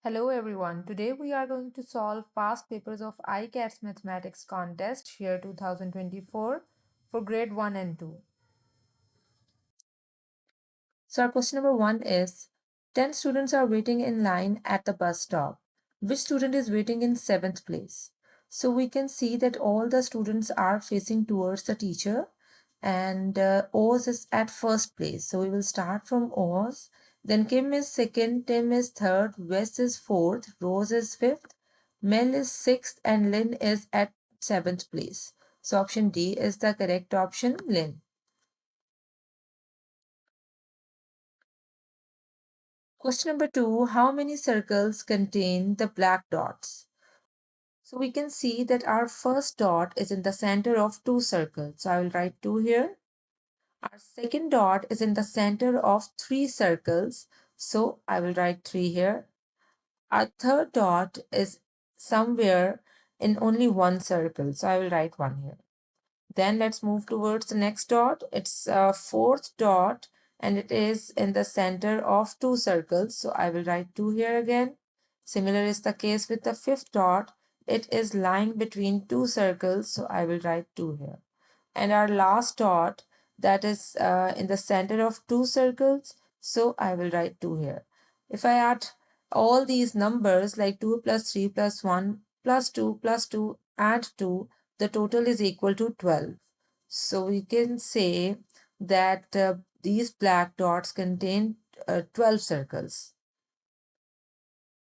Hello everyone. Today we are going to solve past papers of ICATS Mathematics Contest year 2024 for grade 1 and 2. So our question number 1 is 10 students are waiting in line at the bus stop. Which student is waiting in 7th place? So we can see that all the students are facing towards the teacher and Oz is at first place. So we will start from Oz. Then Kim is second, Tim is third, West is fourth, Rose is fifth, Mel is sixth, and Lynn is at 7th place. So option D is the correct option, Lynn. Question number 2, how many circles contain the black dots? So we can see that our first dot is in the center of two circles. So I will write 2 here. Our second dot is in the center of three circles. So I will write 3 here. Our third dot is somewhere in only one circle. So I will write 1 here. Then let's move towards the next dot. It's a fourth dot and it is in the center of two circles. So I will write 2 here again. Similar is the case with the fifth dot. It is lying between two circles. So I will write 2 here. And our last dot that is in the center of two circles. So I will write 2 here. If I add all these numbers like 2 plus 3 plus 1 plus 2 add 2, the total is equal to 12. So we can say that these black dots contain 12 circles.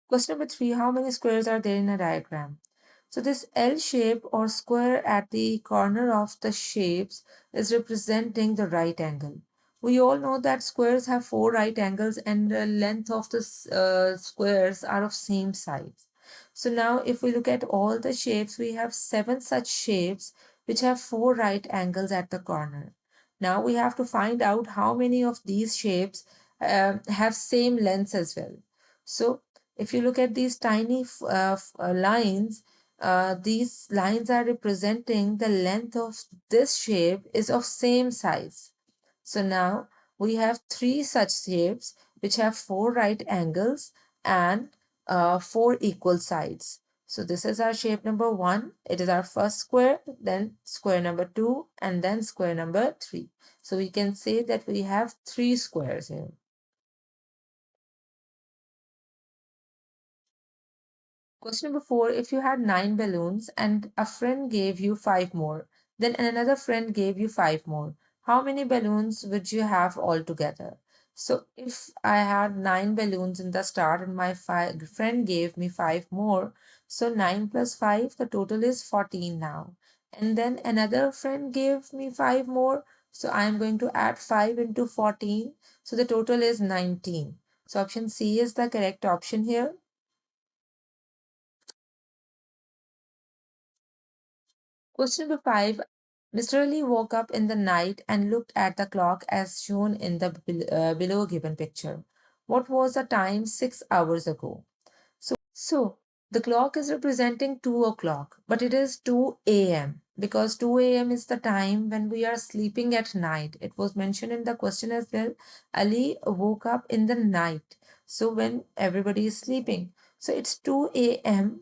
Question number 3, how many squares are there in a diagram? So this L shape or square at the corner of the shapes is representing the right angle. We all know that squares have 4 right angles and the length of the squares are of same size. So now if we look at all the shapes, we have 7 such shapes which have 4 right angles at the corner. Now we have to find out how many of these shapes have same lengths as well. So if you look at these tiny lines, these lines are representing the length of this shape is of same size. So now we have 3 such shapes which have 4 right angles and 4 equal sides. So this is our shape number 1. It is our first square, then square number 2, and then square number 3. So we can say that we have 3 squares here. Question number 4, if you had 9 balloons and a friend gave you 5 more, then another friend gave you 5 more, how many balloons would you have altogether? So if I had 9 balloons in the start and my friend gave me 5 more, so 9 plus 5, the total is 14 now. And then another friend gave me 5 more, so I am going to add 5 into 14, so the total is 19. So option C is the correct option here. Question number 5. Mr. Ali woke up in the night and looked at the clock as shown in the below given picture. What was the time 6 hours ago? So the clock is representing 2 o'clock, but it is 2 a.m. because 2 a.m. is the time when we are sleeping at night. It was mentioned in the question as well. Ali woke up in the night. So when everybody is sleeping. So it's 2 a.m.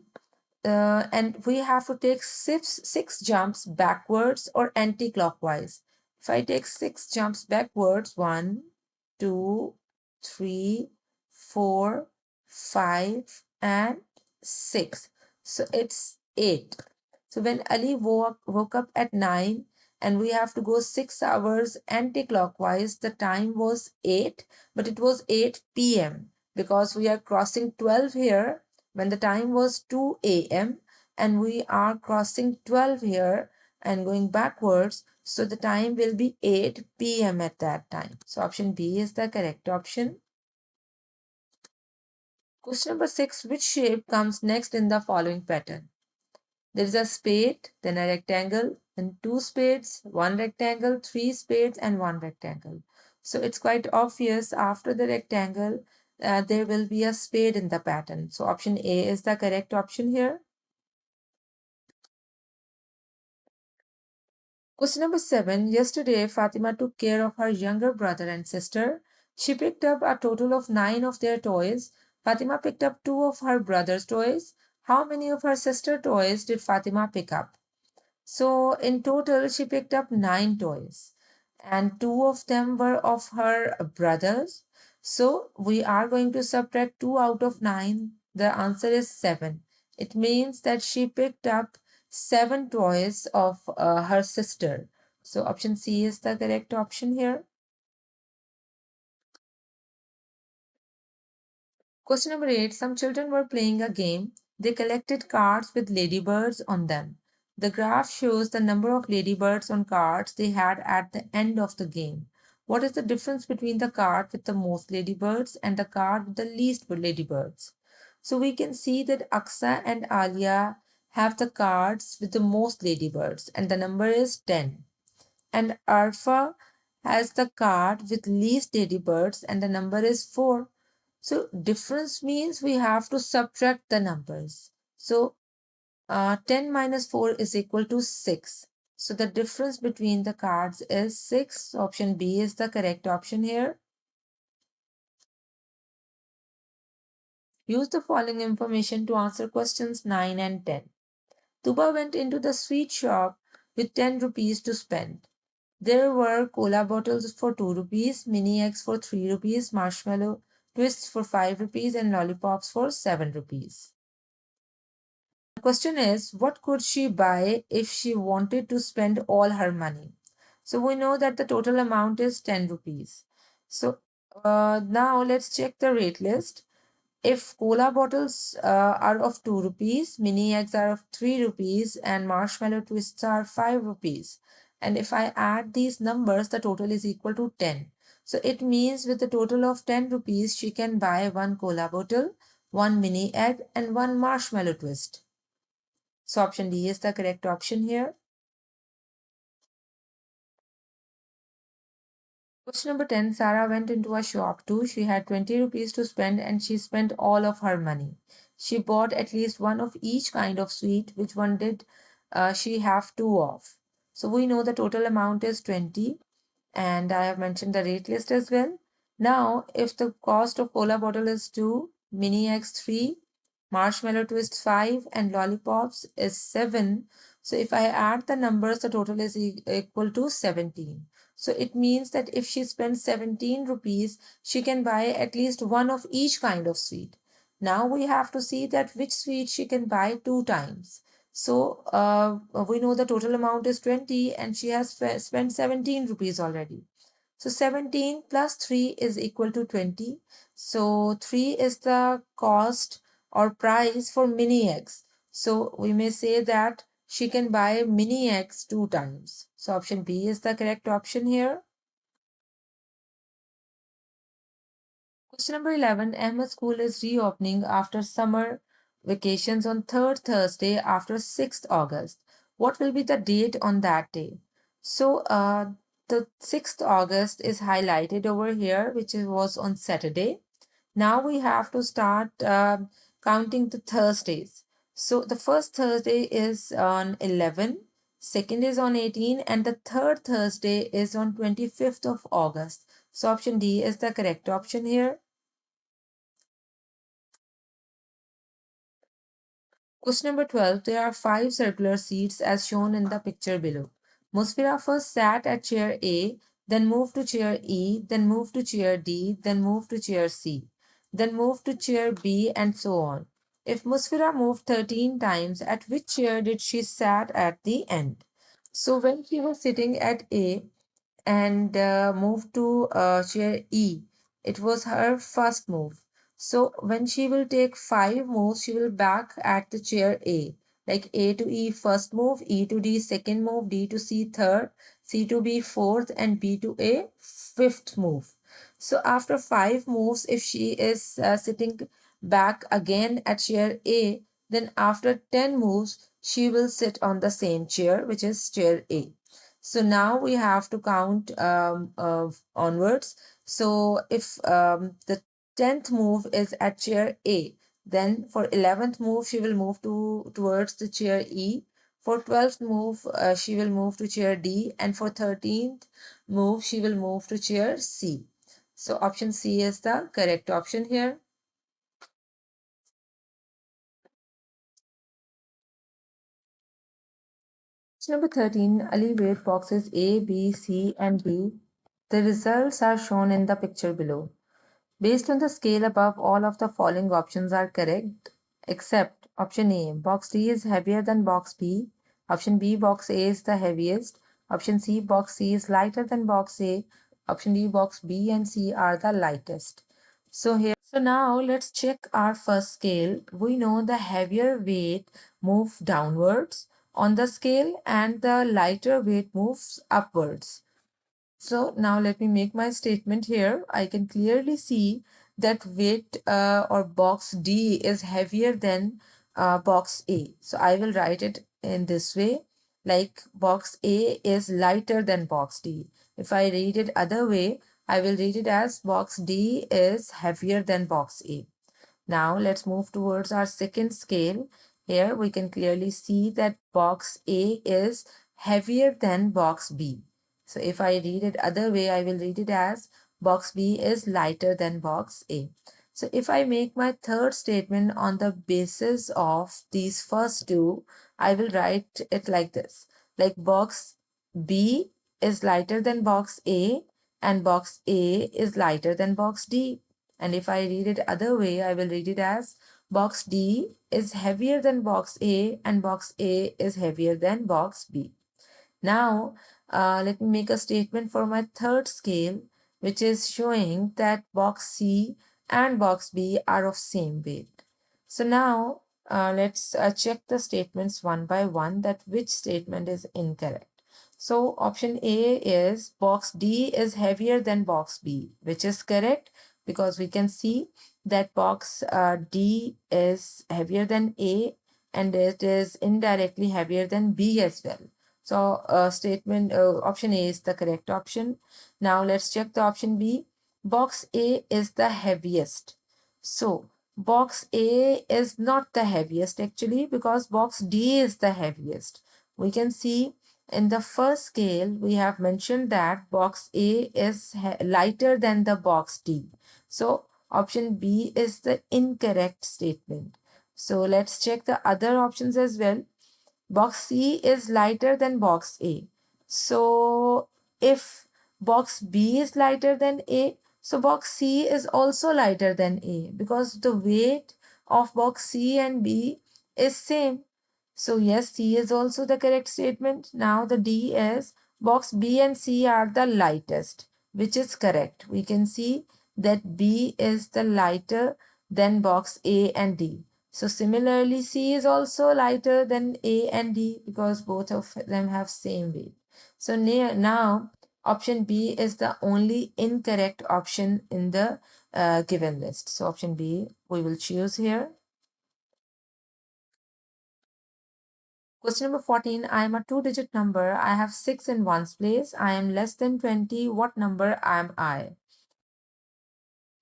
And we have to take six jumps backwards or anti-clockwise. If I take 6 jumps backwards, 1, 2, 3, 4, 5, and 6. So it's 8. So when Ali woke up at 9 and we have to go 6 hours anti-clockwise, the time was 8, but it was 8 p.m. because we are crossing 12 here when the time was 2 a.m. and we are crossing 12 here and going backwards. So the time will be 8 p.m. at that time. So option B is the correct option. Question number 6. Which shape comes next in the following pattern? There is a spade, then a rectangle, then 2 spades, 1 rectangle, 3 spades, and 1 rectangle. So it's quite obvious after the rectangle, there will be a spade in the pattern. So option A is the correct option here. Question number 7. Yesterday, Fatima took care of her younger brother and sister. She picked up a total of 9 of their toys. Fatima picked up 2 of her brother's toys. How many of her sister toys did Fatima pick up? So in total, she picked up 9 toys, and 2 of them were of her brothers. So we are going to subtract 2 out of 9. The answer is 7. It means that she picked up 7 toys of her sister. So option C is the correct option here. Question number 8. Some children were playing a game. They collected cards with ladybirds on them. The graph shows the number of ladybirds on cards they had at the end of the game. What is the difference between the card with the most ladybirds and the card with the least ladybirds? So we can see that Aksa and Alia have the cards with the most ladybirds, and the number is 10. And Arfa has the card with least ladybirds, and the number is 4. So difference means we have to subtract the numbers. So 10 minus 4 is equal to 6. So the difference between the cards is 6. Option B is the correct option here. Use the following information to answer questions 9 and 10. Tuba went into the sweet shop with 10 rupees to spend. There were cola bottles for 2 rupees, mini eggs for 3 rupees, marshmallow twists for 5 rupees, and lollipops for 7 rupees. The question is, what could she buy if she wanted to spend all her money? So we know that the total amount is 10 rupees. So now let's check the rate list. If cola bottles are of 2 rupees, mini eggs are of 3 rupees, and marshmallow twists are 5 rupees. And if I add these numbers, the total is equal to 10. So it means with the total of 10 rupees, she can buy 1 cola bottle, 1 mini egg, and 1 marshmallow twist. So option D is the correct option here. Question number 10. Sarah went into a shop too. She had 20 rupees to spend and she spent all of her money. She bought at least one of each kind of sweet. Which one did she have 2 of? So we know the total amount is 20, and I have mentioned the rate list as well. Now, if the cost of cola bottle is 2, mini eggs 3, marshmallow twist 5, and lollipops is 7. So if I add the numbers, the total is equal to 17. So it means that if she spends 17 rupees, she can buy at least one of each kind of sweet. Now we have to see that which sweet she can buy 2 times. So we know the total amount is 20 and she has spent 17 rupees already. So 17 plus 3 is equal to 20. So 3 is the cost or price for mini eggs. So we may say that she can buy mini eggs 2 times. So option B is the correct option here. Question number 11. Ahmed's school is reopening after summer vacations on 3rd Thursday after 6th August. What will be the date on that day? So the 6th August is highlighted over here, which was on Saturday. Now we have to start counting the Thursdays. So the first Thursday is on 11, second is on 18, and the third Thursday is on 25th of August. So option D is the correct option here. Question number 12. There are 5 circular seats as shown in the picture below. Musfira first sat at chair A, then moved to chair E, then moved to chair D, then moved to chair C, then moved to chair B, and so on. If Musfira moved 13 times, at which chair did she sat at the end? So when she was sitting at A, and moved to chair E. It was her first move. So when she will take 5 moves, she will back at the chair A. Like A to E first move, E to D second move, D to C third, C to B fourth, and B to A fifth move. So after 5 moves, if she is sitting back again at chair A, then after 10 moves, she will sit on the same chair, which is chair A. So now we have to count onwards. So if the 10th move is at chair A, then for 11th move, she will move towards the chair E. For 12th move, she will move to chair D. And for 13th move, she will move to chair C. So option C is the correct option here. Question number 13, alleviate boxes A, B, C, and D. The results are shown in the picture below. Based on the scale above, all of the following options are correct, except option A, box D is heavier than box B. Option B, box A is the heaviest. Option C, box C is lighter than box A. Option D, box B and C are the lightest. So now let's check our first scale. We know the heavier weight moves downwards on the scale and the lighter weight moves upwards. So now let me make my statement here. I can clearly see that weight or box D is heavier than box A. So I will write it in this way, like box A is lighter than box D. If I read it other way, I will read it as box D is heavier than box A. Now let's move towards our second scale. Here we can clearly see that box A is heavier than box B. So if I read it other way, I will read it as box B is lighter than box A. So if I make my third statement on the basis of these first two, I will write it like this. Like box B is lighter than box A and box A is lighter than box D. And if I read it other way, I will read it as box D is heavier than box A and box A is heavier than box B. Now, let me make a statement for my third scale, which is showing that box C and box B are of same weight. So now, let's check the statements one by one, that which statement is incorrect. So option A is box D is heavier than box B, which is correct because we can see that box D is heavier than A and it is indirectly heavier than B as well. So option A is the correct option. Now let's check the option B. Box A is the heaviest. So box A is not the heaviest actually because box D is the heaviest. We can see in the first scale we have mentioned that box A is lighter than the box D. So option B is the incorrect statement. So let's check the other options as well. Box C is lighter than box A. So if box B is lighter than A, so box C is also lighter than A because the weight of box C and B is same. So yes, C is also the correct statement. Now the D is box B and C are the lightest, which is correct. We can see that B is the lighter than box A and D. So similarly, C is also lighter than A and D because both of them have same weight. So now option B is the only incorrect option in the given list. So option B we will choose here. Question number 14. I am a two-digit number. I have 6 in ones place. I am less than 20. What number am I?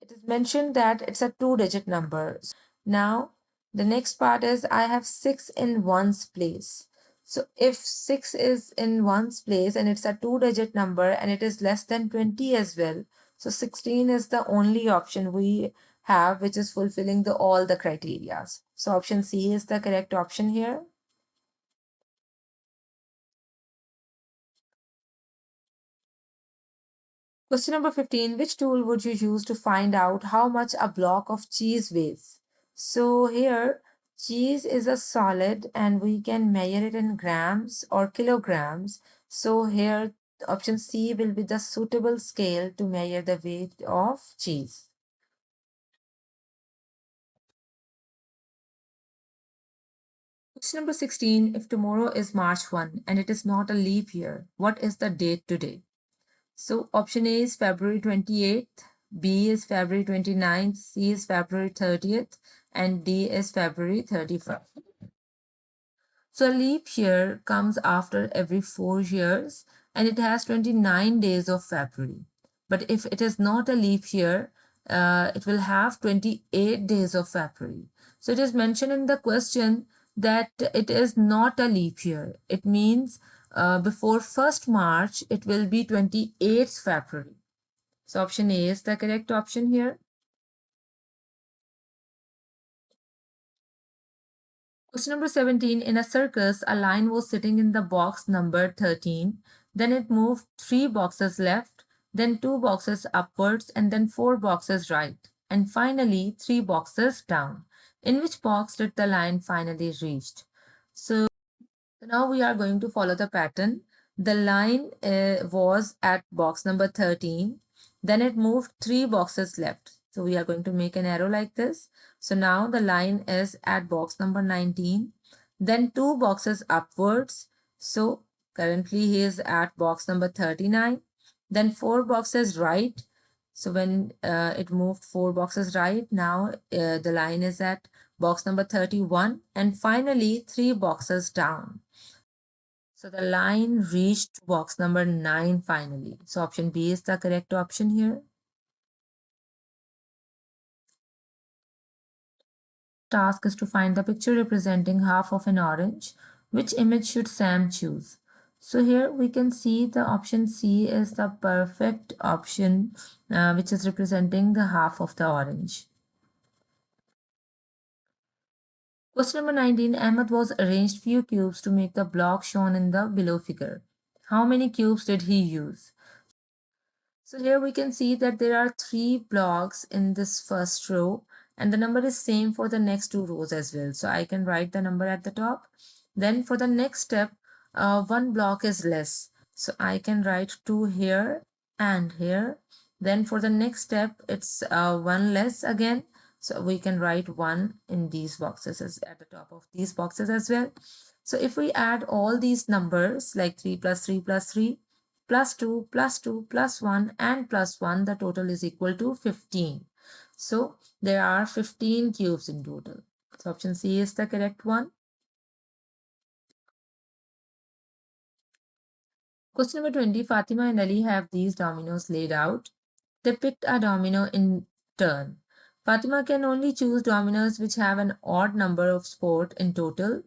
It is mentioned that it's a two-digit number. Now, the next part is I have 6 in ones place. So if 6 is in ones place and it's a two-digit number and it is less than 20 as well, so 16 is the only option we have which is fulfilling all the criteria. So option C is the correct option here. Question number 15. Which tool would you use to find out how much a block of cheese weighs? So here, cheese is a solid and we can measure it in grams or kilograms. So here, option C will be the suitable scale to measure the weight of cheese. Question number 16. If tomorrow is March 1 and it is not a leap year, what is the date today? So option A is February 28th, B is February 29th, C is February 30th, and D is February 31st. So a leap year comes after every 4 years and it has 29 days of February. But if it is not a leap year, it will have 28 days of February. So it is mentioned in the question that it is not a leap year. It means before 1st March, it will be 28th February. So option A is the correct option here. Question number 17. In a circus, a line was sitting in the box number 13. Then it moved 3 boxes left, then 2 boxes upwards, and then 4 boxes right, and finally 3 boxes down. In which box did the line finally reach? So now we are going to follow the pattern. The line was at box number 13. Then it moved 3 boxes left. So we are going to make an arrow like this. So now the line is at box number 19. Then 2 boxes upwards. So currently he is at box number 39. Then 4 boxes right. So when it moved 4 boxes right, now the line is at box number 31. And finally 3 boxes down. So the line reached box number 9 finally. So option B is the correct option here. Task is to find the picture representing half of an orange. Which image should Sam choose? So here we can see the option C is the perfect option, which is representing the half of the orange. Question number 19. Ahmed was arranged few cubes to make the block shown in the below figure. How many cubes did he use? So here we can see that there are 3 blocks in this first row, and the number is same for the next 2 rows as well. So I can write the number at the top. Then for the next step, 1 block is less. So I can write 2 here and here. Then for the next step, it's 1 less again. So we can write 1 in these boxes at the top of these boxes as well. So if we add all these numbers like 3 plus 3 plus 3, plus 2 plus 2 plus 1 and plus 1, the total is equal to 15. So there are 15 cubes in total. So option C is the correct one. Question number 20. Fatima and Ali have these dominoes laid out. They picked a domino in turn. Fatima can only choose dominoes which have an odd number of spots in total.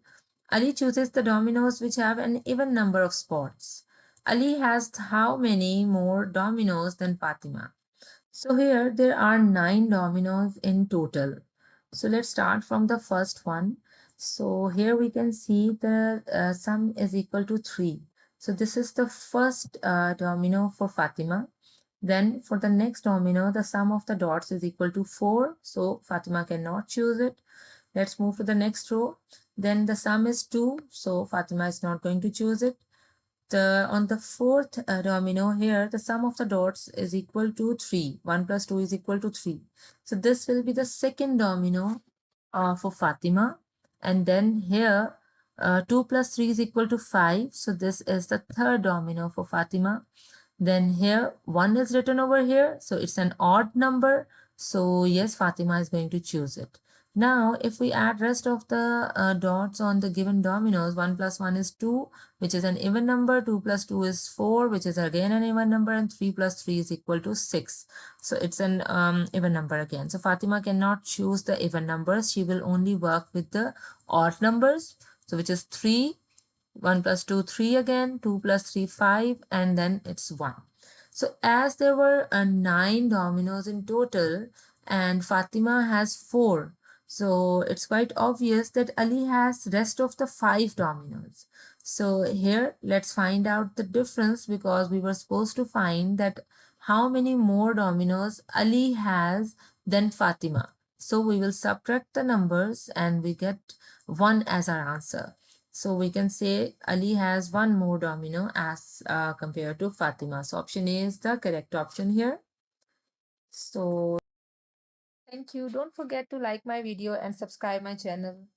Ali chooses the dominoes which have an even number of spots. Ali has how many more dominoes than Fatima? So here there are 9 dominoes in total. So let's start from the first one. So here we can see the sum is equal to 3. So this is the first domino for Fatima. Then for the next domino, the sum of the dots is equal to 4. So Fatima cannot choose it. Let's move to the next row. Then the sum is 2. So Fatima is not going to choose it. On the fourth domino here, the sum of the dots is equal to 3. 1 plus 2 is equal to 3. So this will be the second domino for Fatima. And then here, 2 plus 3 is equal to 5. So this is the third domino for Fatima. Then here, 1 is written over here. So it's an odd number. So yes, Fatima is going to choose it. Now, if we add rest of the dots on the given dominoes, 1 plus 1 is 2, which is an even number. 2 plus 2 is 4, which is again an even number. And 3 plus 3 is equal to 6. So it's an even number again. So Fatima cannot choose the even numbers. She will only work with the odd numbers. So which is 3. 1 plus 2, 3 again, 2 plus 3, 5, and then it's 1. So as there were 9 dominoes in total and Fatima has 4, so it's quite obvious that Ali has rest of the 5 dominoes. So here let's find out the difference, because we were supposed to find that how many more dominoes Ali has than Fatima. So we will subtract the numbers and we get 1 as our answer. So we can say Ali has 1 more domino as compared to Fatima. So option A is the correct option here. So thank you. Don't forget to like my video and subscribe my channel.